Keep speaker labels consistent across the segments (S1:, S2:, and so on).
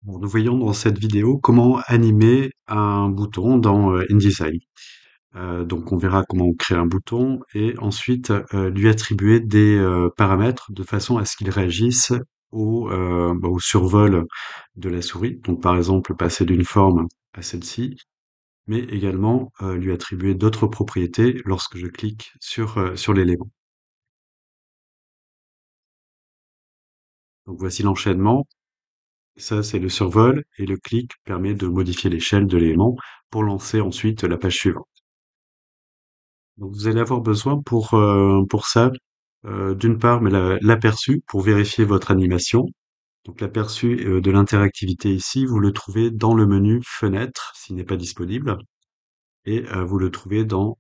S1: Alors, nous voyons dans cette vidéo comment animer un bouton dans InDesign. Donc on verra comment on crée un bouton et ensuite lui attribuer des paramètres de façon à ce qu'il réagisse au survol de la souris. Donc par exemple passer d'une forme à celle-ci, mais également lui attribuer d'autres propriétés lorsque je clique sur l'élément. Donc voici l'enchaînement. Ça, c'est le survol et le clic permet de modifier l'échelle de l'élément pour lancer ensuite la page suivante. Donc vous allez avoir besoin pour ça, d'une part, mais l'aperçu pour vérifier votre animation. Donc l'aperçu de l'interactivité ici, vous le trouvez dans le menu Fenêtre s'il n'est pas disponible, et vous le trouvez dans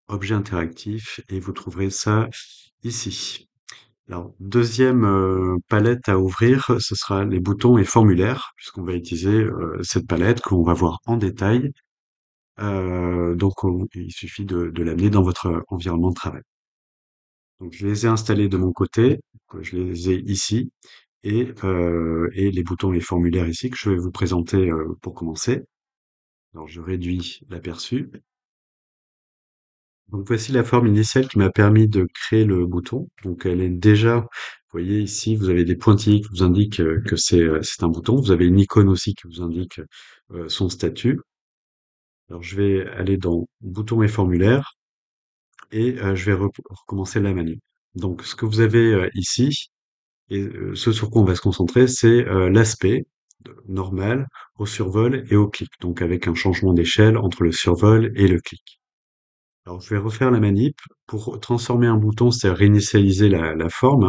S1: Objet interactif et vous trouverez ça ici. Alors deuxième palette à ouvrir, ce sera les boutons et formulaires, puisqu'on va utiliser cette palette qu'on va voir en détail. Il suffit de l'amener dans votre environnement de travail. Donc je les ai installés de mon côté, je les ai ici, et les boutons et formulaires ici que je vais vous présenter pour commencer. Alors je réduis l'aperçu. Donc voici la forme initiale qui m'a permis de créer le bouton. Donc elle est déjà, vous voyez ici, vous avez des pointillés qui vous indiquent que c'est un bouton. Vous avez une icône aussi qui vous indique son statut. Alors je vais aller dans boutons et formulaires et je vais recommencer la manip. Donc ce que vous avez ici, et ce sur quoi on va se concentrer, c'est l'aspect normal au survol et au clic, donc avec un changement d'échelle entre le survol et le clic. Alors je vais refaire la manip. Pour transformer un bouton, c'est-à-dire réinitialiser la forme,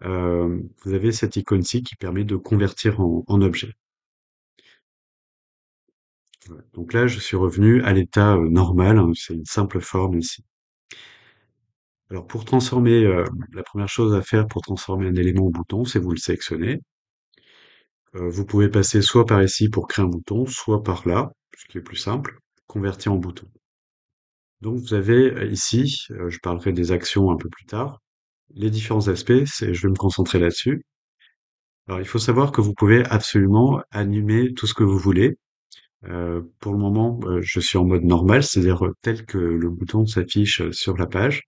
S1: hein, vous avez cette icône-ci qui permet de convertir en objet. Voilà. Donc là, je suis revenu à l'état normal, hein, c'est une simple forme ici. Alors pour transformer, la première chose à faire pour transformer un élément en bouton, c'est vous le sélectionnez. Vous pouvez passer soit par ici pour créer un bouton, soit par là, ce qui est plus simple, convertir en bouton. Donc vous avez ici, je parlerai des actions un peu plus tard, les différents aspects, je vais me concentrer là-dessus. Alors il faut savoir que vous pouvez absolument animer tout ce que vous voulez. Pour le moment, je suis en mode normal, c'est-à-dire tel que le bouton s'affiche sur la page.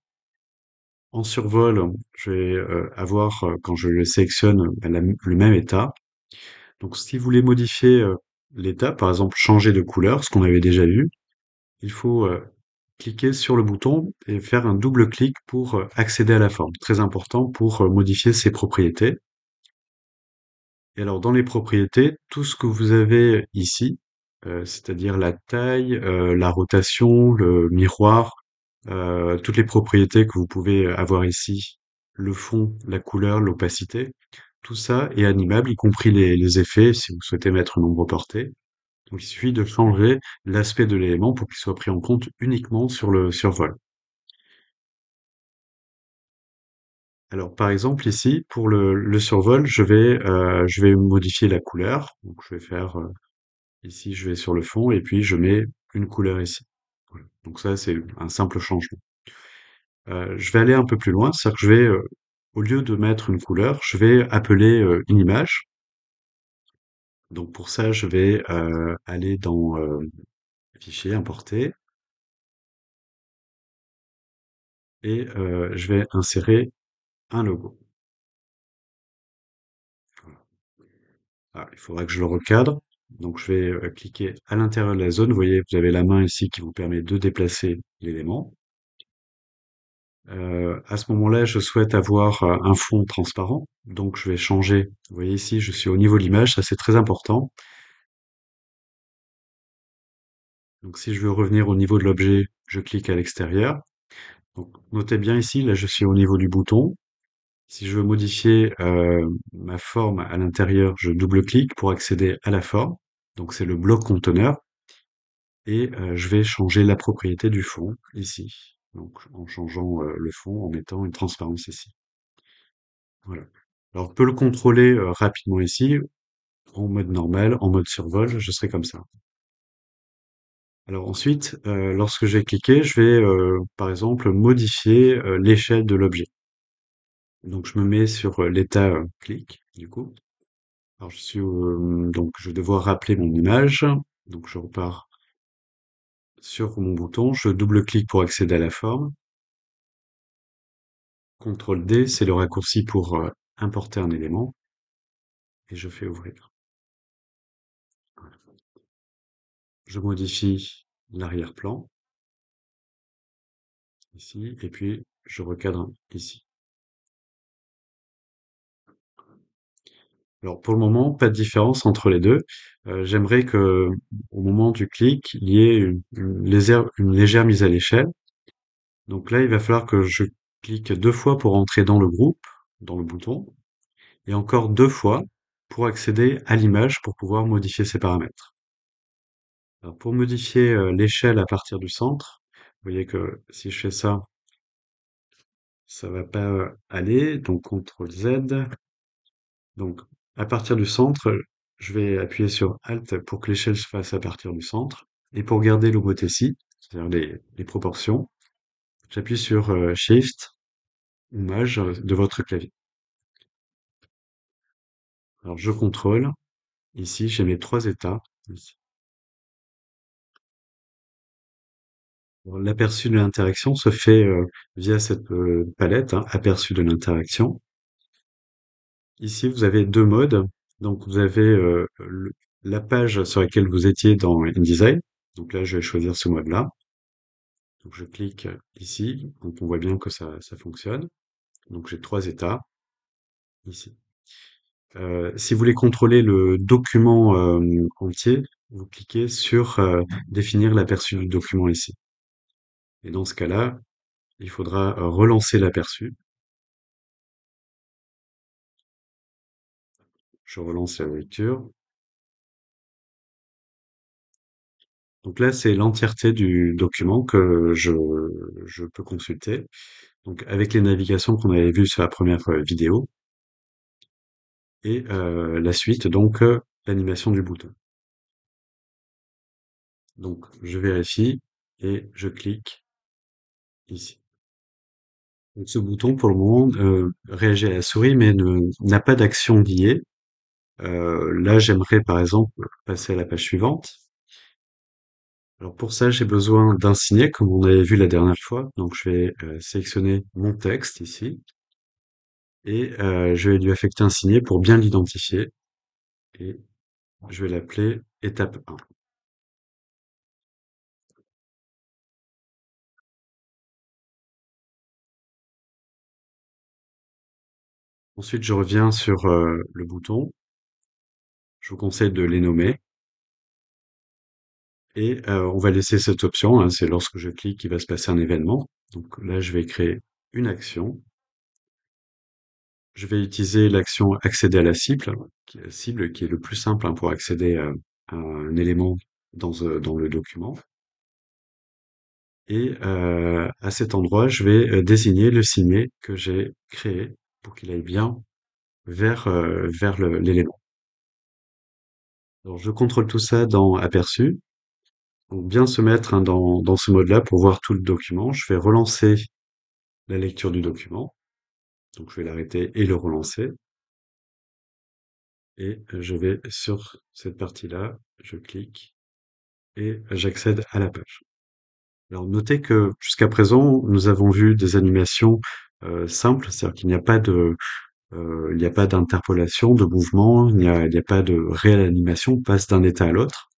S1: En survol, je vais avoir, quand je le sélectionne, le même état. Donc si vous voulez modifier l'état, par exemple changer de couleur, ce qu'on avait déjà vu, il faut cliquer sur le bouton et faire un double clic pour accéder à la forme. Très important pour modifier ses propriétés. Et alors dans les propriétés, tout ce que vous avez ici, c'est-à-dire la taille, la rotation, le miroir, toutes les propriétés que vous pouvez avoir ici, le fond, la couleur, l'opacité, tout ça est animable, y compris les effets, si vous souhaitez mettre une ombre portée. Donc il suffit de changer l'aspect de l'élément pour qu'il soit pris en compte uniquement sur le survol. Alors par exemple ici, pour le survol, je vais modifier la couleur. Donc je vais faire ici, je vais sur le fond et puis je mets une couleur ici. Voilà. Donc ça, c'est un simple changement. Je vais aller un peu plus loin, c'est-à-dire que au lieu de mettre une couleur, je vais appeler une image. Donc pour ça, je vais aller dans Fichier, Importer, et je vais insérer un logo. Voilà. Ah, il faudra que je le recadre. Donc je vais cliquer à l'intérieur de la zone. Vous voyez, vous avez la main ici qui vous permet de déplacer l'élément. À ce moment-là, je souhaite avoir un fond transparent. Donc je vais changer. Vous voyez ici, je suis au niveau de l'image, ça c'est très important. Donc si je veux revenir au niveau de l'objet, je clique à l'extérieur. Donc notez bien ici, là je suis au niveau du bouton. Si je veux modifier ma forme à l'intérieur, je double-clique pour accéder à la forme. Donc c'est le bloc conteneur. Et je vais changer la propriété du fond ici. Donc en changeant le fond, en mettant une transparence ici. Voilà. Alors on peut le contrôler rapidement ici, en mode normal, en mode survol, je serai comme ça. Alors ensuite, lorsque j'ai cliqué, je vais par exemple modifier l'échelle de l'objet. Donc je me mets sur l'état clic, du coup. Alors donc je vais devoir rappeler mon image. Donc je repars sur mon bouton, je double-clique pour accéder à la forme. CTRL D, c'est le raccourci pour importer un élément. Et je fais ouvrir. Je modifie l'arrière-plan, ici, et puis je recadre ici. Alors pour le moment, pas de différence entre les deux. J'aimerais que, au moment du clic, il y ait une légère mise à l'échelle. Donc là, il va falloir que je clique deux fois pour entrer dans le groupe, dans le bouton, et encore deux fois pour accéder à l'image pour pouvoir modifier ses paramètres. Alors pour modifier l'échelle à partir du centre, vous voyez que si je fais ça, ça va pas aller. Donc CTRL Z. Donc à partir du centre, je vais appuyer sur Alt pour que l'échelle se fasse à partir du centre. Et pour garder l'homothétie, c'est-à-dire les proportions, j'appuie sur Shift ou Maj de votre clavier. Alors je contrôle. Ici, j'ai mes trois états. Ici. Alors, l'aperçu de l'interaction se fait via cette palette, hein, aperçu de l'interaction. Ici, vous avez deux modes. Donc, vous avez la page sur laquelle vous étiez dans InDesign. Donc là, je vais choisir ce mode-là. Donc, je clique ici. Donc, on voit bien que ça fonctionne. Donc, j'ai trois états ici. Si vous voulez contrôler le document entier, vous cliquez sur définir l'aperçu du document ici. Et dans ce cas-là, il faudra relancer l'aperçu. Je relance la lecture. Donc là, c'est l'entièreté du document que je peux consulter. Donc avec les navigations qu'on avait vues sur la première vidéo. Et la suite, donc l'animation du bouton. Donc je vérifie et je clique ici. Donc, ce bouton, pour le moment, réagit à la souris, mais n'a pas d'action liée. Là, j'aimerais par exemple passer à la page suivante. Alors pour ça, j'ai besoin d'un signet, comme on avait vu la dernière fois. Donc je vais sélectionner mon texte ici et je vais lui affecter un signet pour bien l'identifier. Et je vais l'appeler étape 1. Ensuite, je reviens sur le bouton. Je vous conseille de les nommer. Et on va laisser cette option, hein, c'est lorsque je clique qu'il va se passer un événement. Donc là, je vais créer une action. Je vais utiliser l'action accéder à la cible, qui est le plus simple hein, pour accéder à un élément dans le document. Et à cet endroit, je vais désigner le signet que j'ai créé pour qu'il aille bien vers l'élément. Alors, je contrôle tout ça dans Aperçu. Donc, bien se mettre hein, dans ce mode-là pour voir tout le document. Je vais relancer la lecture du document. Donc, je vais l'arrêter et le relancer. Et je vais sur cette partie-là, je clique et j'accède à la page. Alors, notez que jusqu'à présent, nous avons vu des animations simples, c'est-à-dire qu'il n'y a pas il n'y a pas d'interpolation, de mouvement, il n'y a pas de réelle animation, on passe d'un état à l'autre.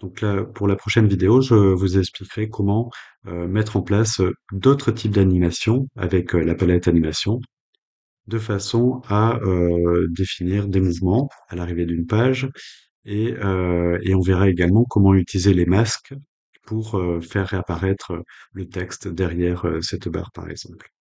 S1: Donc là, pour la prochaine vidéo, je vous expliquerai comment mettre en place d'autres types d'animations avec la palette animation, de façon à définir des mouvements à l'arrivée d'une page, et on verra également comment utiliser les masques pour faire réapparaître le texte derrière cette barre, par exemple.